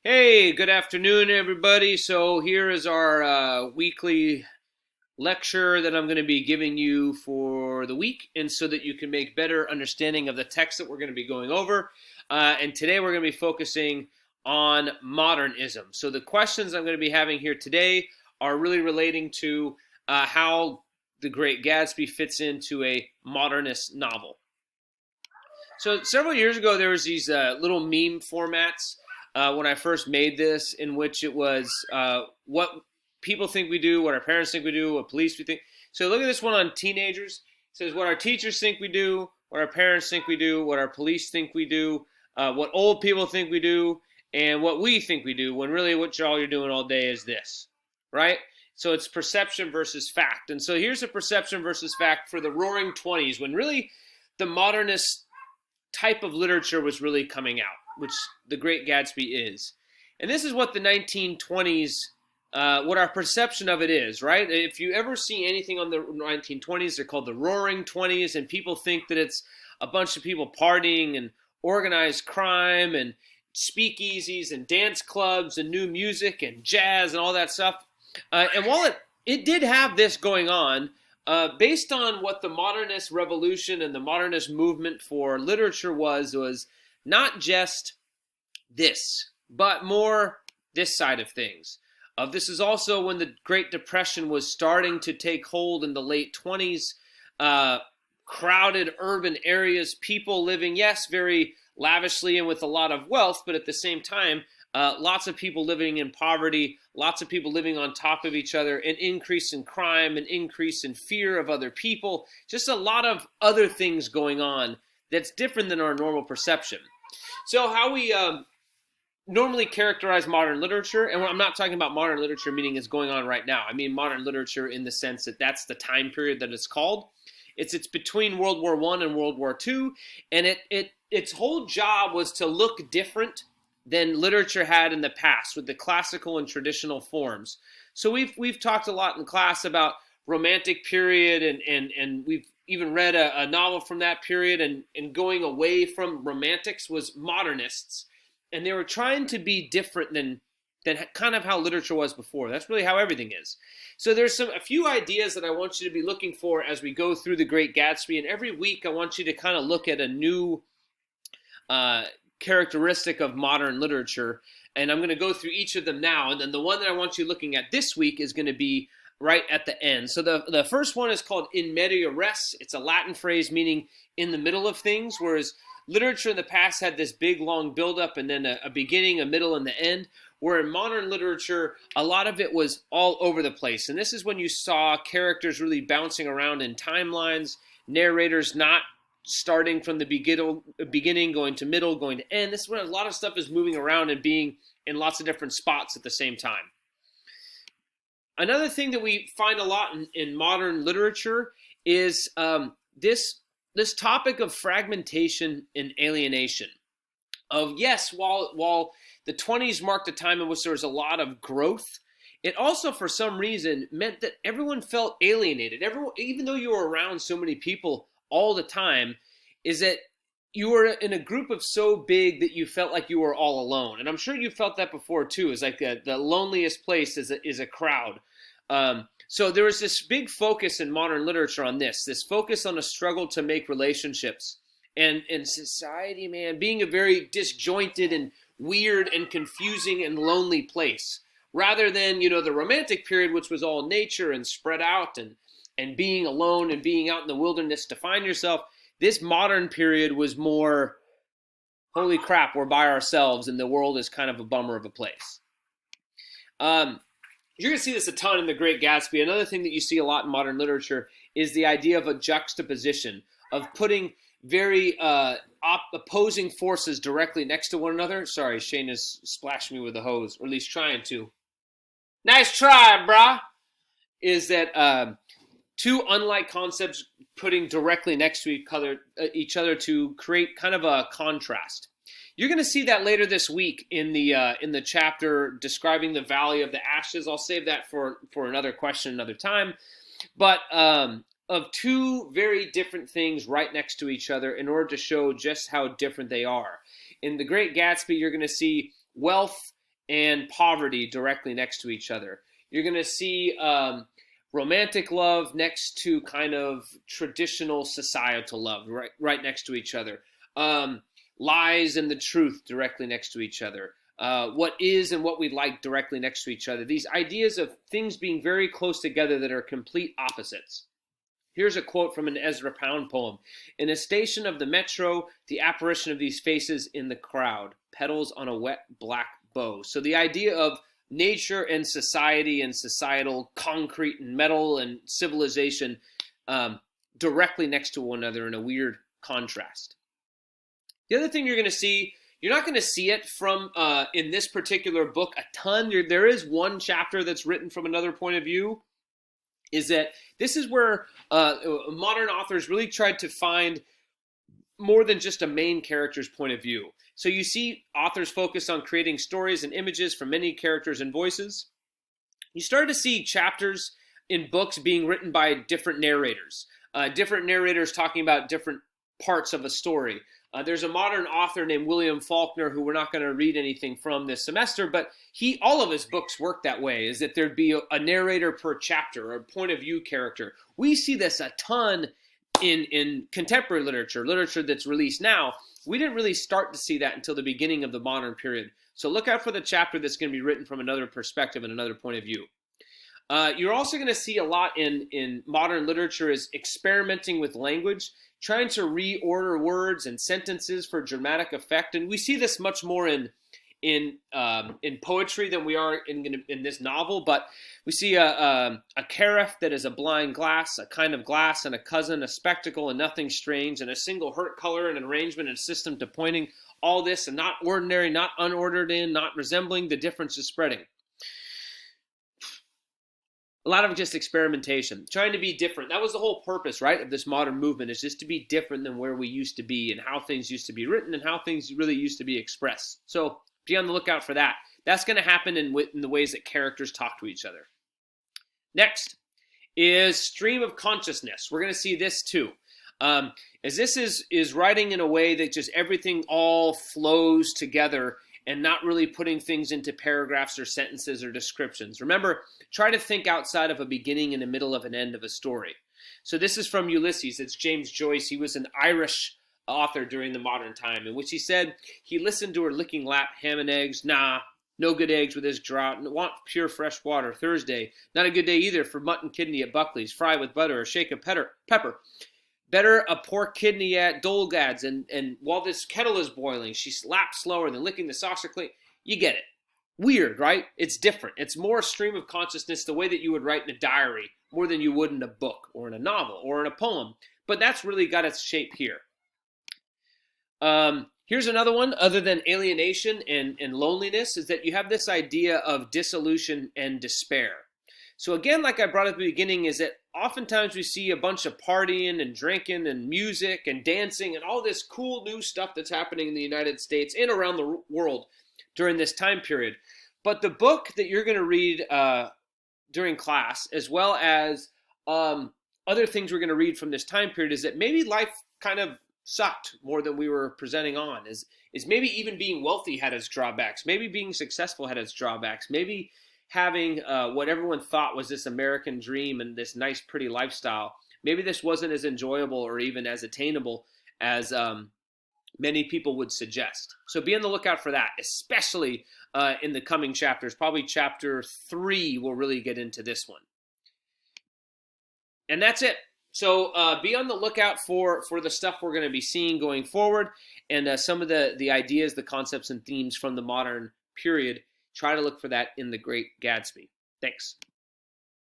Hey, good afternoon, everybody. So here is our weekly lecture that I'm going to be giving you for the week, and so that you can make better understanding of the text that we're going to be going over. And today we're going to be focusing on modernism. So the questions I'm going to be having here today are really relating to how The Great Gatsby fits into a modernist novel. So several years ago, there was these little meme formats when I first made this, in which it was what people think we do, what our parents think we do, what police we think. So look at this one on teenagers. It says what our teachers think we do, what our parents think we do, what our police think we do, what old people think we do, and what we think we do. When really, what all you're doing all day is this, right? So it's perception versus fact. And so here's a perception versus fact for the Roaring '20s, when really the modernist type of literature was really coming out, which The Great Gatsby is. And this is what the 1920s, what our perception of it is, right? If you ever see anything on the 1920s, they're called the Roaring '20s, and people think that it's a bunch of people partying and organized crime and speakeasies and dance clubs and new music and jazz and all that stuff. And while it did have this going on, based on what the modernist revolution and the modernist movement for literature was not just this, but more this side of things. This is also when the Great Depression was starting to take hold in the late 20s. Crowded urban areas, people living, yes, very lavishly and with a lot of wealth, but at the same time, lots of people living in poverty, lots of people living on top of each other, an increase in crime, an increase in fear of other people, just a lot of other things going on that's different than our normal perception. So how we normally characterize modern literature, and I'm not talking about modern literature meaning it's going on right now. I mean modern literature in the sense that that's the time period that it's called. It's between World War I and World War II, and its whole job was to look different than literature had in the past with the classical and traditional forms. So we've talked a lot in class about Romantic period, and we've even read a novel from that period, and going away from Romantics was modernists. And they were trying to be different than kind of how literature was before. That's really how everything is. So there's a few ideas that I want you to be looking for as we go through The Great Gatsby, and every week I want you to kind of look at a new characteristic of modern literature, and I'm going to go through each of them now, and then the one that I want you looking at this week is going to be right at the end. So the first one is called in media res. It's a Latin phrase meaning in the middle of things, whereas literature in the past had this big long buildup and then a beginning, a middle, and the end, where in modern literature a lot of it was all over the place. And this is when you saw characters really bouncing around in timelines, narrators not starting from the beginning, going to middle, going to end. This is when a lot of stuff is moving around and being in lots of different spots at the same time. Another thing that we find a lot in modern literature is this topic of fragmentation and alienation. Yes, while the 20s marked a time in which there was a lot of growth, it also, for some reason, meant that everyone felt alienated. Everyone, even though you were around so many people all the time, is that you were in a group of so big that you felt like you were all alone. And I'm sure you felt that before too. It's like the loneliest place is a crowd. So there was this big focus in modern literature on this focus on a struggle to make relationships. And society, man, being a very disjointed and weird and confusing and lonely place. Rather than, the Romantic period, which was all nature and spread out and being alone and being out in the wilderness to find yourself. This modern period was more, holy crap, we're by ourselves and the world is kind of a bummer of a place. You're going to see this a ton in The Great Gatsby. Another thing that you see a lot in modern literature is the idea of a juxtaposition, of putting very opposing forces directly next to one another. Sorry, Shane is splashing me with a hose, or at least trying to. Nice try, brah. Is that two unlike concepts putting directly next to each other to create kind of a contrast. You're going to see that later this week in the chapter describing the Valley of the Ashes. I'll save that for another question another time. But of two very different things right next to each other in order to show just how different they are. In The Great Gatsby, you're going to see wealth and poverty directly next to each other. You're going to see romantic love next to kind of traditional societal love, right next to each other. Lies and the truth directly next to each other. What is and what we like directly next to each other. These ideas of things being very close together that are complete opposites. Here's a quote from an Ezra Pound poem. In a station of the metro, the apparition of these faces in the crowd, petals on a wet black bow. So the idea of nature and society and societal concrete and metal and civilization directly next to one another in a weird contrast. The other thing you're going to see, you're not going to see it from in this particular book a ton. There is one chapter that's written from another point of view, is that this is where modern authors really tried to find more than just a main character's point of view. So you see authors focus on creating stories and images from many characters and voices. You start to see chapters in books being written by different narrators talking about different parts of a story. There's a modern author named William Faulkner who we're not going to read anything from this semester, but all of his books work that way, is that there'd be a narrator per chapter, or a point of view character. We see this a ton in contemporary literature that's released now. We didn't really start to see that until the beginning of the modern period. So look out for the chapter that's going to be written from another perspective and another point of view. You're also going to see a lot in modern literature is experimenting with language, trying to reorder words and sentences for dramatic effect. And we see this much more in poetry than we are in this novel. But we see a carafe that is a blind glass, a kind of glass, and a cousin, a spectacle, and nothing strange, and a single hurt color and an arrangement and system to pointing all this, and not ordinary, not unordered in, not resembling, the difference is spreading. A lot of just experimentation, trying to be different. That was the whole purpose, right, of this modern movement, is just to be different than where we used to be and how things used to be written and how things really used to be expressed. So be on the lookout for that. That's going to happen in the ways that characters talk to each other. Next is stream of consciousness. We're going to see this too. As this is writing in a way that just everything all flows together and not really putting things into paragraphs or sentences or descriptions. Remember, try to think outside of a beginning and a middle of an end of a story. So this is from Ulysses. It's James Joyce. He was an Irish author during the modern time, in which he said he listened to her licking lap, ham and eggs. Nah, no good eggs with this drought. Want pure fresh water. Thursday, not a good day either for mutton kidney at Buckley's. Fry with butter or shake of pepper. Better a pork kidney at Dolgad's, and while this kettle is boiling, she slaps slower than licking the saucer clean. You get it. Weird, right? It's different. It's more stream of consciousness, the way that you would write in a diary, more than you would in a book or in a novel or in a poem. But that's really got its shape here. Here's another one, other than alienation and loneliness, is that you have this idea of dissolution and despair. So again, like I brought up at the beginning, is that oftentimes we see a bunch of partying and drinking and music and dancing and all this cool new stuff that's happening in the United States and around the world during this time period. But the book that you're going to read during class, as well as other things we're going to read from this time period, is that maybe life kind of sucked more than we were presenting on. Is maybe even being wealthy had its drawbacks. Maybe being successful had its drawbacks. Maybe having what everyone thought was this American dream and this nice, pretty lifestyle, maybe this wasn't as enjoyable or even as attainable as many people would suggest. So be on the lookout for that, especially in the coming chapters. Probably chapter 3 will really get into this one. And that's it. So be on the lookout for the stuff we're going to be seeing going forward, and some of the ideas, the concepts, and themes from the modern period. Try to look for that in The Great Gatsby. Thanks.